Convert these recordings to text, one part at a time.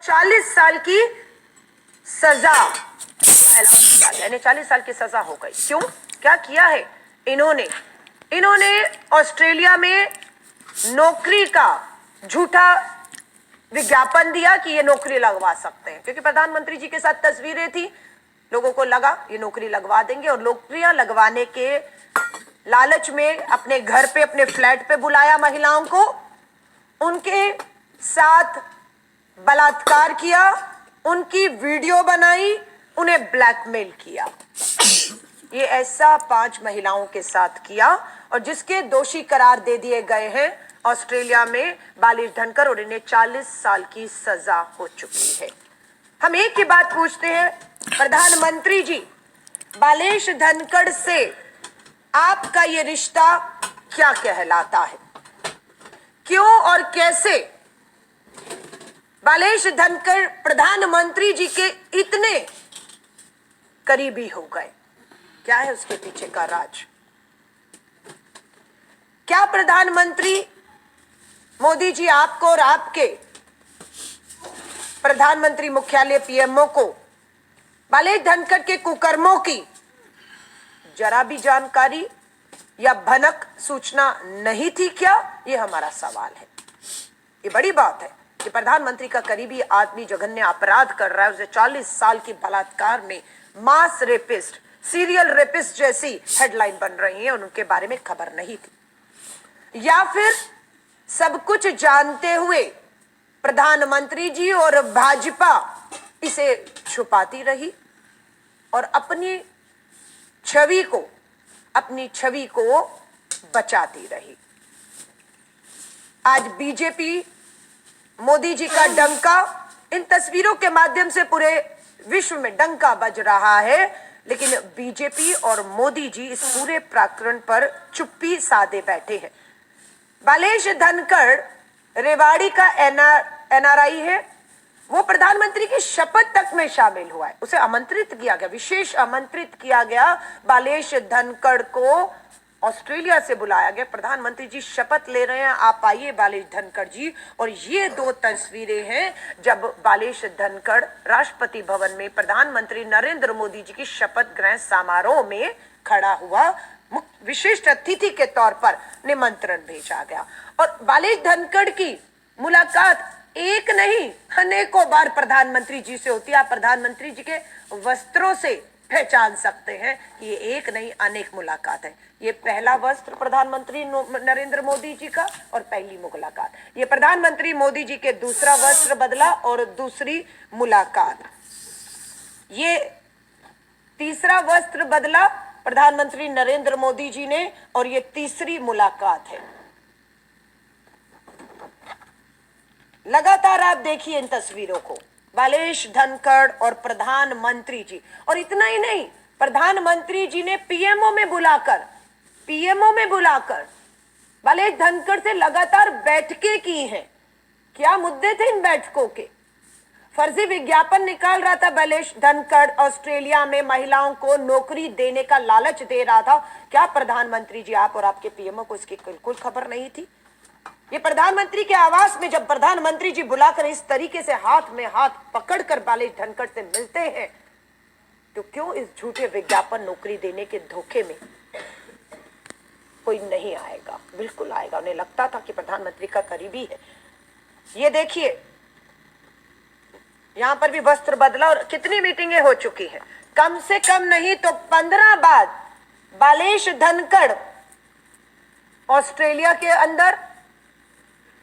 40 साल की सजा यानी 40 साल की सजा हो गई। क्यों? क्या किया है इन्होंने ऑस्ट्रेलिया में नौकरी का झूठा विज्ञापन दिया कि ये नौकरी लगवा सकते हैं, क्योंकि प्रधानमंत्री जी के साथ तस्वीरें थी। लोगों को लगा ये नौकरी लगवा देंगे और नौकरियां लगवाने के लालच में अपने घर पे, अपने फ्लैट पे बुलाया महिलाओं को, उनके साथ बलात्कार किया, उनकी वीडियो बनाई, उन्हें ब्लैकमेल किया। ये ऐसा 5 महिलाओं के साथ किया और जिसके दोषी करार दे दिए गए हैं ऑस्ट्रेलिया में बालिश धनखड़, और इन्हें 40 साल की सजा हो चुकी है। हम एक ही बात पूछते हैं प्रधानमंत्री जी, बालिश धनखड़ से आपका ये रिश्ता क्या कहलाता है? क्यों और कैसे बालिश धनखड़ प्रधानमंत्री जी के इतने करीबी हो गए? क्या है उसके पीछे का राज? क्या प्रधानमंत्री मोदी जी आपको और आपके प्रधानमंत्री मुख्यालय पीएमओ को बालिश धनखड़ के कुकर्मों की जरा भी जानकारी या भनक सूचना नहीं थी क्या? ये हमारा सवाल है। ये बड़ी बात है कि प्रधानमंत्री का करीबी आदमी जघन्य अपराध कर रहा है, उसे 40 साल की बलात्कार में मास रेपिस्ट, सीरियल रेपिस्ट जैसी हेडलाइन बन रही है और उनके बारे में खबर नहीं थी। या फिर सब कुछ जानते हुए प्रधानमंत्री जी और भाजपा इसे छुपाती रही और अपनी छवि को बचाती रही। आज बीजेपी मोदी जी का डंका इन तस्वीरों के माध्यम से पूरे विश्व में डंका बज रहा है, लेकिन बीजेपी और मोदी जी इस पूरे प्रकरण पर चुप्पी साधे बैठे हैं। बालिश धनखड़ रेवाड़ी का एनआरआई है, वो प्रधानमंत्री की शपथ तक में शामिल हुआ है। उसे आमंत्रित किया गया, विशेष आमंत्रित किया गया। बालिश धनखड़ को ऑस्ट्रेलिया से बुलाया गया, प्रधानमंत्री जी शपथ ले रहे हैं, आप आइए बालिश धनखड़ जी। और ये 2 तस्वीरें हैं जब बालिश धनखड़ राष्ट्रपति भवन में प्रधानमंत्री नरेंद्र मोदी जी की शपथ ग्रहण समारोह में खड़ा हुआ, विशिष्ट अतिथि के तौर पर निमंत्रण भेजा गया। और बालिश धनखड़ की मुलाकात एक नहीं अनेकों बार प्रधानमंत्री जी से होती है। आप प्रधानमंत्री जी के वस्त्रों से पहचान सकते हैं कि ये एक नहीं अनेक मुलाकात है। ये पहला वस्त्र प्रधानमंत्री नरेंद्र मोदी जी का और पहली मुलाकात। ये प्रधानमंत्री मोदी जी के दूसरा वस्त्र बदला और दूसरी मुलाकात। ये तीसरा वस्त्र बदला प्रधानमंत्री नरेंद्र मोदी जी ने और ये तीसरी मुलाकात है। लगातार आप देखिए इन तस्वीरों को, बालिश धनखड़ और प्रधानमंत्री जी। और इतना ही नहीं, प्रधानमंत्री जी ने पीएमओ में बुलाकर बालिश धनखड़ से लगातार बैठकें की हैं। क्या मुद्दे थे इन बैठकों के? फर्जी विज्ञापन निकाल रहा था बालिश धनखड़, ऑस्ट्रेलिया में महिलाओं को नौकरी देने का लालच दे रहा था। क्या प्रधानमंत्री जी आप और आपके पीएमओ को इसकी बिल्कुल खबर नहीं थी? ये प्रधानमंत्री के आवास में जब प्रधानमंत्री जी बुलाकर इस तरीके से हाथ में हाथ पकड़कर बालिश धनखड़ से मिलते हैं, तो क्यों इस झूठे विज्ञापन नौकरी देने के धोखे में कोई नहीं आएगा? बिल्कुल आएगा। उन्हें लगता था कि प्रधानमंत्री का करीबी है। ये देखिए, यहां पर भी वस्त्र बदला और कितनी मीटिंगें हो चुकी हैं। कम से कम नहीं तो 15 बार बालिश धनखड़ ऑस्ट्रेलिया के अंदर,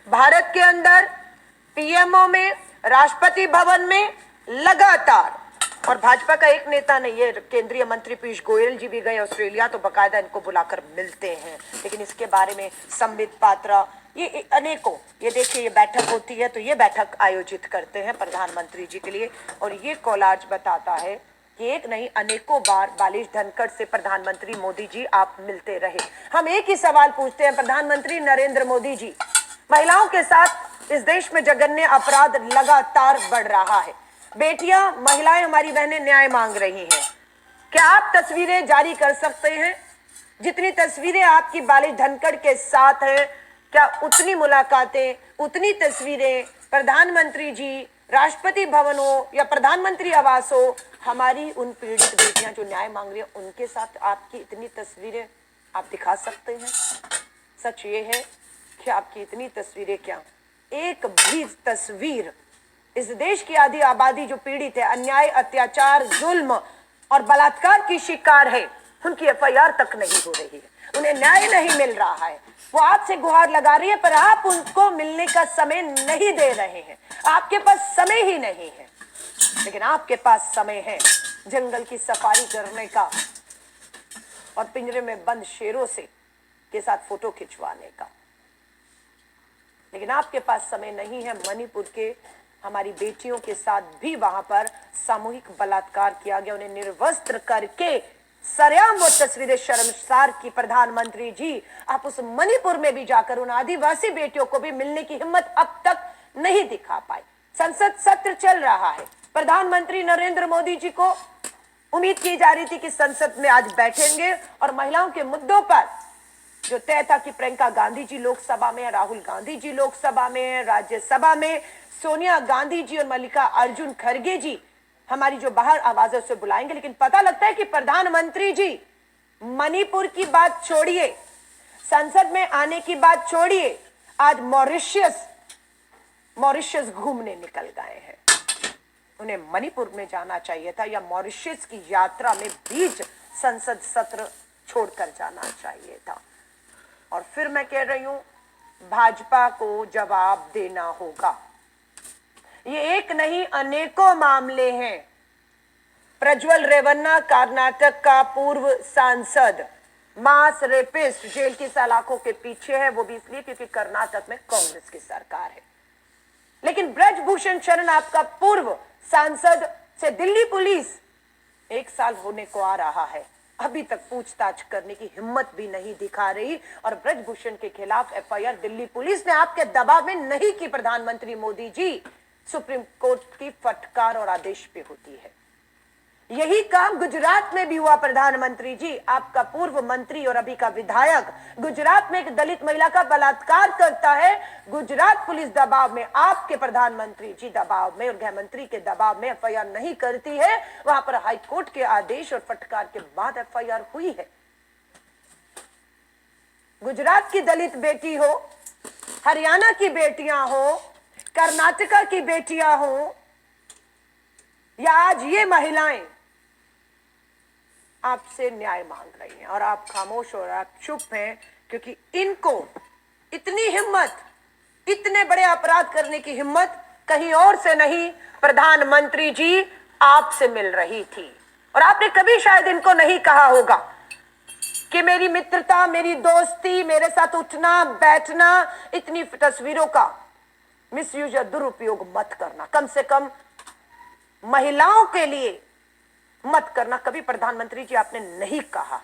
भारत के अंदर, पीएमओ में, राष्ट्रपति भवन में लगातार। और भाजपा का एक नेता नहीं, ये केंद्रीय मंत्री पीयूष गोयल जी भी गए ऑस्ट्रेलिया, तो बकायदा इनको बुलाकर मिलते हैं। लेकिन इसके बारे में संबित पात्रा, ये अनेकों, ये देखिए, ये बैठक होती है तो ये बैठक आयोजित करते हैं प्रधानमंत्री जी के लिए। और ये कोलाज बताता है कि एक नहीं अनेकों बार बालिश धनखड़ से प्रधानमंत्री मोदी जी आप मिलते रहे। हम एक ही सवाल पूछते हैं, प्रधानमंत्री नरेंद्र मोदी जी, महिलाओं के साथ इस देश में जघन्य अपराध लगातार बढ़ रहा है। बेटियां, महिलाएं, हमारी बहनें न्याय मांग रही हैं। क्या आप तस्वीरें जारी कर सकते हैं? जितनी तस्वीरें आपकी बालिश धनखड़ के साथ हैं, क्या उतनी मुलाकातें, उतनी तस्वीरें प्रधानमंत्री जी राष्ट्रपति भवन हो या प्रधानमंत्री आवास हो, हमारी उन पीड़ित बेटियां जो न्याय मांग रही हैं उनके साथ आपकी इतनी तस्वीरें आप दिखा सकते हैं? सच ये है कि आपकी इतनी तस्वीरें क्या, एक भी तस्वीर इस देश की आधी आबादी जो पीड़ित है, अन्याय, अत्याचार, जुल्म और बलात्कार की शिकार है, उनकी एफआईआर तक नहीं हो रही है, उन्हें न्याय नहीं मिल रहा है। वो आपसे गुहार लगा रही है पर आप उनको मिलने का समय नहीं दे रहे हैं। आपके पास समय ही नहीं है, लेकिन आपके पास समय है जंगल की सफारी करने का और पिंजरे में बंद शेरों से के साथ फोटो खिंचवाने का। लेकिन आपके पास समय नहीं है मणिपुर के हमारी बेटियों के साथ भी वहां पर सामूहिक बलात्कार किया गया, उन्हें निर्वस्त्र करके सरेआम वो तस्वीरें शर्मसार की। प्रधानमंत्री जी, आप उस मणिपुर में भी जाकर उन आदिवासी बेटियों को भी मिलने की हिम्मत अब तक नहीं दिखा पाए। संसद सत्र चल रहा है, प्रधानमंत्री नरेंद्र मोदी जी को उम्मीद की जा रही थी कि संसद में आज बैठेंगे और महिलाओं के मुद्दों पर जो तय था कि प्रियंका गांधी जी लोकसभा में, राहुल गांधी जी लोकसभा में, राज्यसभा में सोनिया गांधी जी और मल्लिका अर्जुन खड़गे जी हमारी जो बाहर आवाज है उसे बुलाएंगे। लेकिन पता लगता है कि प्रधानमंत्री जी मणिपुर की बात छोड़िए, संसद में आने की बात छोड़िए, आज मॉरिशस घूमने निकल गए हैं। उन्हें मणिपुर में जाना चाहिए था या मॉरिशस की यात्रा में बीच संसद सत्र छोड़कर जाना चाहिए था। और फिर मैं कह रही हूं, भाजपा को जवाब देना होगा। ये एक नहीं अनेकों मामले हैं। प्रज्वल रेवन्ना कर्नाटक का पूर्व सांसद, मास रेपिस्ट, जेल की सलाखों के पीछे है, वो भी इसलिए क्योंकि कर्नाटक में कांग्रेस की सरकार है। लेकिन ब्रजभूषण शरण आपका पूर्व सांसद से दिल्ली पुलिस 1 साल होने को आ रहा है, अभी तक पूछताछ करने की हिम्मत भी नहीं दिखा रही। और ब्रजभूषण के खिलाफ एफआईआर दिल्ली पुलिस ने आपके दबाव में नहीं की। प्रधानमंत्री मोदी जी, सुप्रीम कोर्ट की फटकार और आदेश पे होती है। यही काम गुजरात में भी हुआ। प्रधानमंत्री जी, आपका पूर्व मंत्री और अभी का विधायक गुजरात में एक दलित महिला का बलात्कार करता है, गुजरात पुलिस दबाव में, आपके प्रधानमंत्री जी दबाव में और गृह मंत्री के दबाव में एफआईआर नहीं करती है। वहां पर हाईकोर्ट के आदेश और फटकार के बाद एफआईआर हुई है। गुजरात की दलित बेटी हो, हरियाणा की बेटियां हो, कर्नाटका की बेटियां हो, या आज ये महिलाएं आपसे न्याय मांग रही हैं और आप खामोश और आप चुप हैं, क्योंकि इनको इतनी हिम्मत, इतने बड़े अपराध करने की हिम्मत कहीं और से नहीं, प्रधानमंत्री जी आपसे मिल रही थी। और आपने कभी शायद इनको नहीं कहा होगा कि मेरी मित्रता, मेरी दोस्ती, मेरे साथ उठना बैठना, इतनी तस्वीरों का मिसयूज या दुरुपयोग मत करना, कम से कम महिलाओं के लिए मत करना। कभी प्रधानमंत्री जी आपने नहीं कहा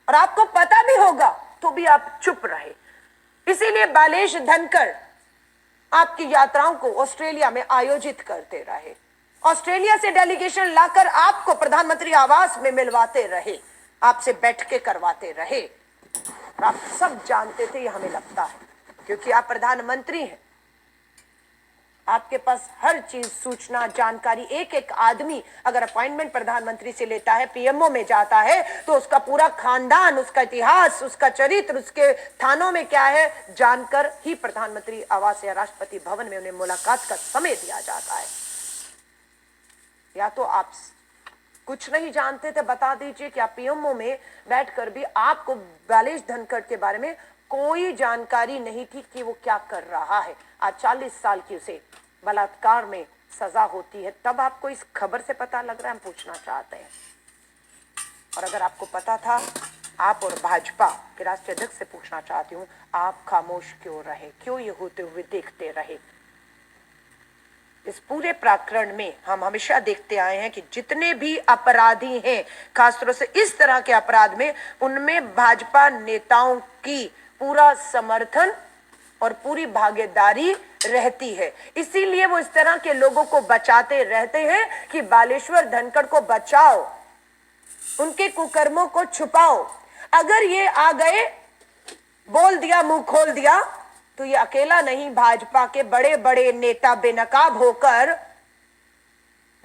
और आपको पता भी होगा तो भी आप चुप रहे। इसीलिए बालेश धनखड़ आपकी यात्राओं को ऑस्ट्रेलिया में आयोजित करते रहे, ऑस्ट्रेलिया से डेलीगेशन लाकर आपको प्रधानमंत्री आवास में मिलवाते रहे, आपसे बैठ के करवाते रहे। और आप सब जानते थे, ये हमें लगता है क्योंकि आप प्रधानमंत्री हैं, आपके पास हर चीज, सूचना, जानकारी। एक एक आदमी अगर अपॉइंटमेंट प्रधानमंत्री से लेता है, पीएमओ में जाता है, तो उसका पूरा खानदान, उसका इतिहास, उसका चरित्र, उसके थानों में क्या है, जानकर ही प्रधानमंत्री आवास या राष्ट्रपति भवन में उन्हें मुलाकात का समय दिया जाता है। या तो आप कुछ नहीं जानते थे, बता दीजिए कि आप पीएमओ में बैठकर भी आपको बालेश धनखड़ के बारे में कोई जानकारी नहीं थी कि वो क्या कर रहा है। आज 40 साल की उसे बलात्कार में सजा होती है, तब आपको इस खबर से पता लग रहा है, हम पूछना चाहते हैं। और अगर आपको पता था, आप और भाजपा के राष्ट्रीय अध्यक्ष से पूछना चाहती हूँ, आप खामोश क्यों रहे, क्यों ये होते हुए देखते रहे? इस पूरे प्रकरण में हम हमेशा देखते आए हैं कि जितने भी अपराधी हैं, खासतौर से इस तरह के अपराध में, उनमें भाजपा नेताओं की पूरा समर्थन और पूरी भागीदारी रहती है। इसीलिए वो इस तरह के लोगों को बचाते रहते हैं कि बालेश्वर धनखड़ को बचाओ, उनके कुकर्मों को छुपाओ। अगर ये आ गए, बोल दिया, मुंह खोल दिया, तो ये अकेला नहीं, भाजपा के बड़े बड़े नेता बेनकाब होकर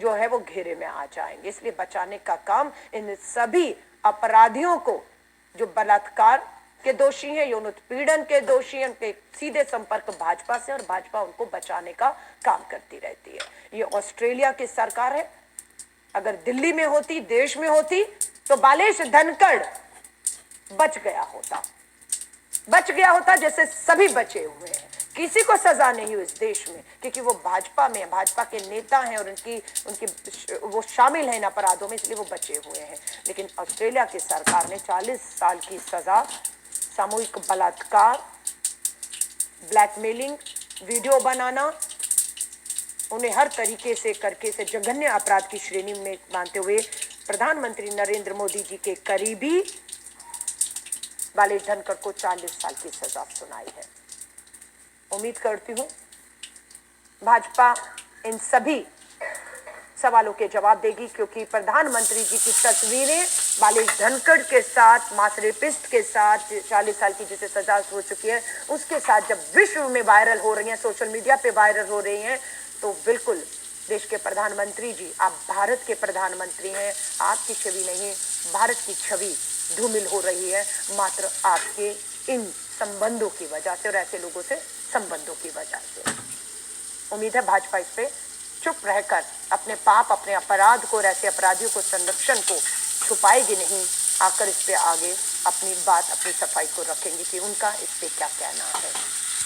जो है वो घेरे में आ जाएंगे। इसलिए बचाने का काम इन सभी अपराधियों को, जो बलात्कार के दोषी हैं, यौन उत्पीड़न के दोषी हैं, उनके सीधे संपर्क भाजपा से, और भाजपा उनको बचाने का काम करती रहती है। ये ऑस्ट्रेलिया की सरकार है। अगर दिल्ली में होती, देश में होती, तो बालेश धनखड़ बच गया होता जैसे सभी बचे हुए हैं। किसी को सजा नहीं हुई इस देश में, क्योंकि वो भाजपा में, भाजपा के नेता हैं और उनकी वो शामिल हैं इन अपराधों में, इसलिए वो बचे हुए हैं। लेकिन ऑस्ट्रेलिया की सरकार ने 40 साल की सजा, सामूहिक बलात्कार, ब्लैकमेलिंग, वीडियो बनाना, उन्हें हर तरीके से करके से जघन्य अपराध की श्रेणी में मानते हुए प्रधानमंत्री नरेंद्र मोदी जी के करीबी बालेश धनखड़ को 40 साल की सजा सुनाई है। उम्मीद करती हूं भाजपा इन सभी सवालों के जवाब देगी, क्योंकि प्रधानमंत्री जी की तस्वीरें बालेश धनखड़ के साथ, मास रेपिस्ट के साथ 40 साल की जिसे सजा हो चुकी है, उसके साथ जब विश्व में वायरल हो रही हैं, सोशल मीडिया पे वायरल हो रही हैं, तो बिल्कुल देश के प्रधानमंत्री जी, आप भारत के प्रधानमंत्री हैं, आपकी छवि नहीं, भारत की छवि धूमिल हो रही है मात्र आपके इन संबंधों की वजह से और ऐसे लोगों से संबंधों की वजह से। उम्मीद है भाजपा इस पे चुप रहकर अपने पाप, अपने अपराध को और ऐसे अपराधियों को, संरक्षण को छुपाएगी नहीं, आकर इस पे आगे अपनी बात, अपनी सफाई को रखेंगे कि उनका इस पे क्या कहना है।